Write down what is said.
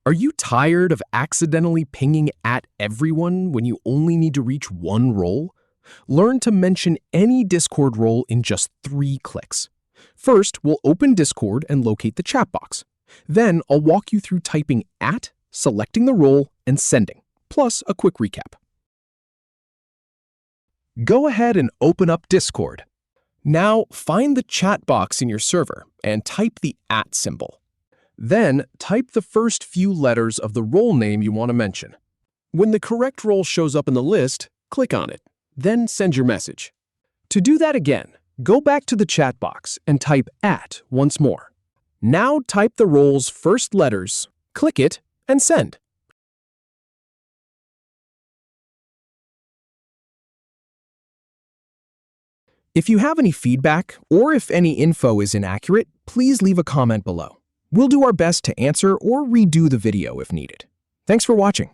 Are you tired of accidentally pinging at everyone when you only need to reach one role? Learn to mention any Discord role in just 3 clicks. First, we'll open Discord and locate the chat box. Then, I'll walk you through typing at, selecting the role, and sending, plus a quick recap. Go ahead and open up Discord. Now, find the chat box in your server and type the @ symbol. Then, type the first few letters of the role name you want to mention. When the correct role shows up in the list, click on it, then send your message. To do that again, go back to the chat box and type @ once more. Now type the role's first letters, click it, and send. If you have any feedback or if any info is inaccurate, please leave a comment below. We'll do our best to answer or redo the video if needed. Thanks for watching.